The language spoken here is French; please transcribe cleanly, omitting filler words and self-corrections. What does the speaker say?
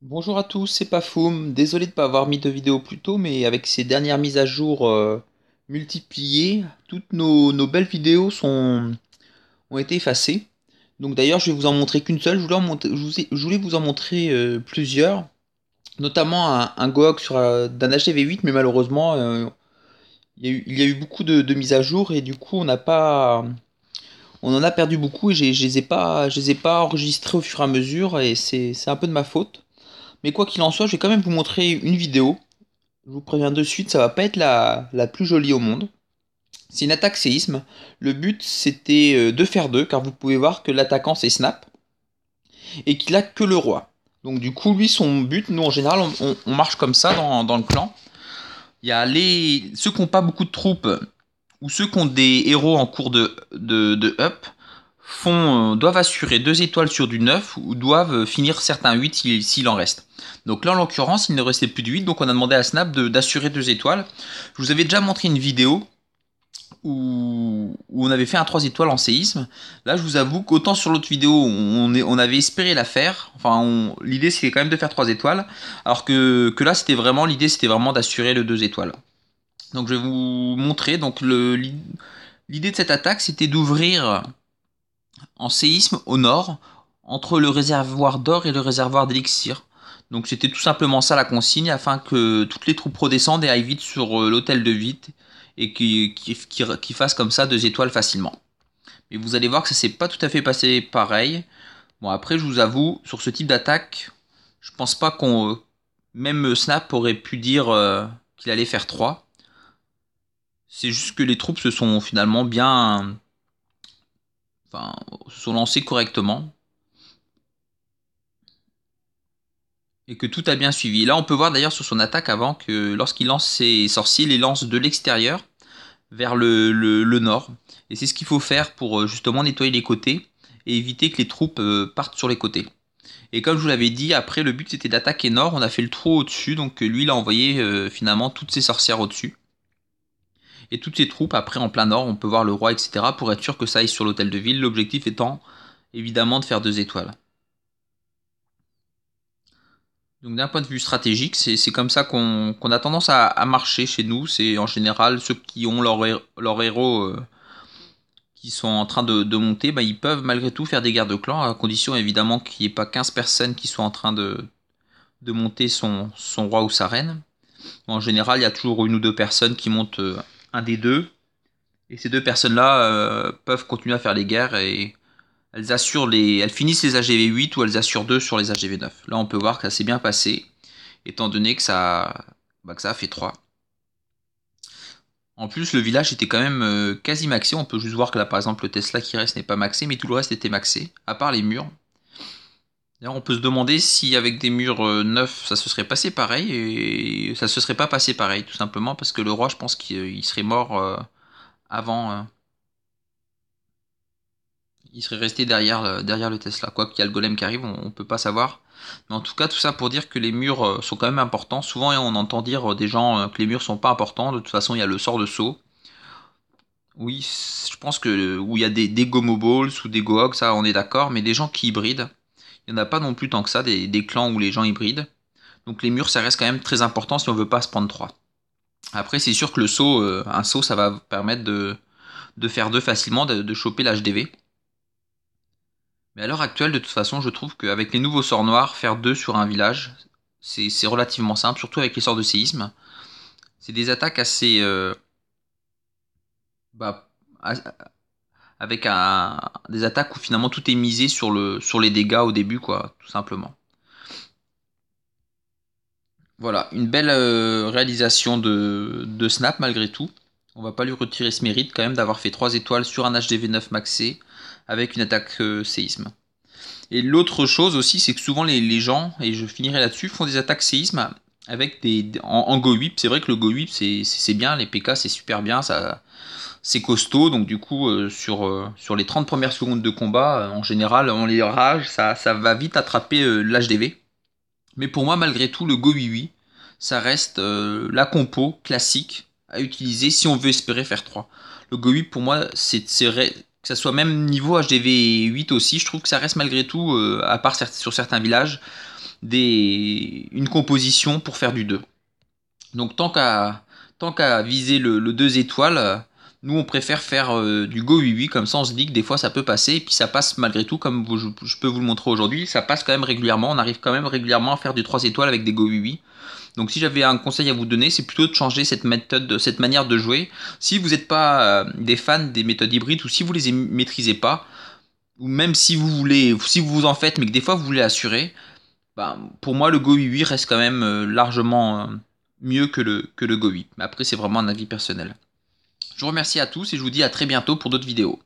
Bonjour à tous, c'est Pafoum. Désolé de ne pas avoir mis de vidéo plus tôt, mais avec ces dernières mises à jour multipliées, toutes nos belles vidéos ont été effacées. Donc d'ailleurs, je vais vous en montrer qu'une seule. Je voulais vous en montrer plusieurs, notamment un GOG sur d'un HTV8, mais malheureusement, il y a eu beaucoup de mises à jour et du coup, on en a perdu beaucoup et je les ai pas enregistrés au fur et à mesure et c'est un peu de ma faute. Mais quoi qu'il en soit, je vais quand même vous montrer une vidéo. Je vous préviens de suite, ça va pas être la plus jolie au monde. C'est une attaque séisme. Le but c'était de faire deux, car vous pouvez voir que l'attaquant c'est Snap et qu'il a que le roi. Donc du coup, lui, son but, nous en général, on marche comme ça dans le clan. Il y a ceux qui n'ont pas beaucoup de troupes ou ceux qui ont des héros en cours de up doivent assurer 2 étoiles sur du 9 ou doivent finir certains 8 s'il en reste. Donc là, en l'occurrence, il ne restait plus de 8, donc on a demandé à Snap d'assurer 2 étoiles. Je vous avais déjà montré une vidéo où on avait fait un 3 étoiles en séisme. Là, je vous avoue qu'autant sur l'autre vidéo, on avait espéré la faire. Enfin, l'idée, c'était quand même de faire 3 étoiles. Alors que là, l'idée, c'était vraiment d'assurer le 2 étoiles. Donc, je vais vous montrer. Donc, l'idée de cette attaque, c'était d'ouvrir en séisme au nord, entre le réservoir d'or et le réservoir d'élixir. Donc c'était tout simplement ça la consigne, afin que toutes les troupes redescendent et aillent vite sur l'hôtel de vite, et qui fassent comme ça 2 étoiles facilement. Mais vous allez voir que ça s'est pas tout à fait passé pareil. Bon, après, je vous avoue, sur ce type d'attaque, je pense pas qu'on... même Snap aurait pu dire qu'il allait faire 3. C'est juste que les troupes se sont finalement bien... Enfin, se sont lancées correctement. Et que tout a bien suivi. Là, on peut voir d'ailleurs sur son attaque avant que lorsqu'il lance ses sorciers, il les lance de l'extérieur vers le nord. Et c'est ce qu'il faut faire pour justement nettoyer les côtés et éviter que les troupes partent sur les côtés. Et comme je vous l'avais dit, après le but c'était d'attaquer nord, on a fait le trou au-dessus, donc lui il a envoyé finalement toutes ses sorcières au-dessus. Et toutes ses troupes après en plein nord, on peut voir le roi, etc. pour être sûr que ça aille sur l'hôtel de ville, l'objectif étant évidemment de faire 2 étoiles. Donc d'un point de vue stratégique, c'est comme ça qu'on a tendance à marcher chez nous. C'est en général ceux qui ont leur héros qui sont en train de monter, bah, ils peuvent malgré tout faire des guerres de clans, à condition évidemment qu'il n'y ait pas 15 personnes qui soient en train de monter son roi ou sa reine. En général, il y a toujours une ou deux personnes qui montent un des deux. Et ces deux personnes-là peuvent continuer à faire les guerres et elles finissent les AGV 8 ou elles assurent 2 sur les AGV 9. Là, on peut voir que ça s'est bien passé, étant donné que ça a fait 3. En plus, le village était quand même quasi maxé. On peut juste voir que là, par exemple, le Tesla qui reste n'est pas maxé, mais tout le reste était maxé, à part les murs. D'ailleurs, on peut se demander si avec des murs neufs, ça se serait passé pareil, et ça se serait pas passé pareil, tout simplement parce que le roi, je pense qu'il serait mort avant. Il serait resté derrière le Tesla. Quoi qu'il y a le golem qui arrive, on peut pas savoir. Mais en tout cas, tout ça pour dire que les murs sont quand même importants. Souvent, on entend dire des gens que les murs sont pas importants. De toute façon, il y a le sort de saut. Oui, je pense que où il y a des gomoballs ou des gohogs, ça on est d'accord, mais des gens qui hybrident, il n'y en a pas non plus tant que ça, des clans où les gens hybrident. Donc les murs, ça reste quand même très important si on veut pas se prendre 3. Après, c'est sûr que le saut, un saut, ça va permettre de faire 2 facilement, de choper l'HDV. Mais à l'heure actuelle, de toute façon, je trouve qu'avec les nouveaux sorts noirs, faire 2 sur un village, c'est relativement simple, surtout avec les sorts de séisme. C'est des attaques assez... bah, avec des attaques où finalement tout est misé sur les dégâts au début, quoi, tout simplement. Voilà, une belle réalisation de Snap malgré tout. On va pas lui retirer ce mérite quand même d'avoir fait 3 étoiles sur un HDV 9 maxé avec une attaque séisme. Et l'autre chose aussi, c'est que souvent les gens, et je finirai là-dessus, font des attaques séisme avec en Go Whip. C'est vrai que le Go Whip c'est bien, les PK c'est super bien, ça c'est costaud, donc du coup sur les 30 premières secondes de combat, en général on les rage, ça va vite attraper l'HDV. Mais pour moi malgré tout le Go Oui ça reste la compo classique à utiliser si on veut espérer faire 3. Le Go Whip pour moi que ça soit même niveau HDV8 aussi, je trouve que ça reste malgré tout, à part sur certains villages, une composition pour faire du 2. Donc tant qu'à viser le 2 étoiles, nous on préfère faire du Go 8-8, comme ça on se dit que des fois ça peut passer, et puis ça passe malgré tout, comme je peux vous le montrer aujourd'hui, ça passe quand même régulièrement, on arrive quand même régulièrement à faire du 3 étoiles avec des Go 8-8. Donc si j'avais un conseil à vous donner, c'est plutôt de changer cette méthode, cette manière de jouer. Si vous n'êtes pas des fans des méthodes hybrides, ou si vous les maîtrisez pas, ou même si vous en faites, mais que des fois vous voulez assurer, bah, pour moi le Go 8-8 reste quand même largement mieux que le Go 8. Mais après c'est vraiment un avis personnel. Je vous remercie à tous et je vous dis à très bientôt pour d'autres vidéos.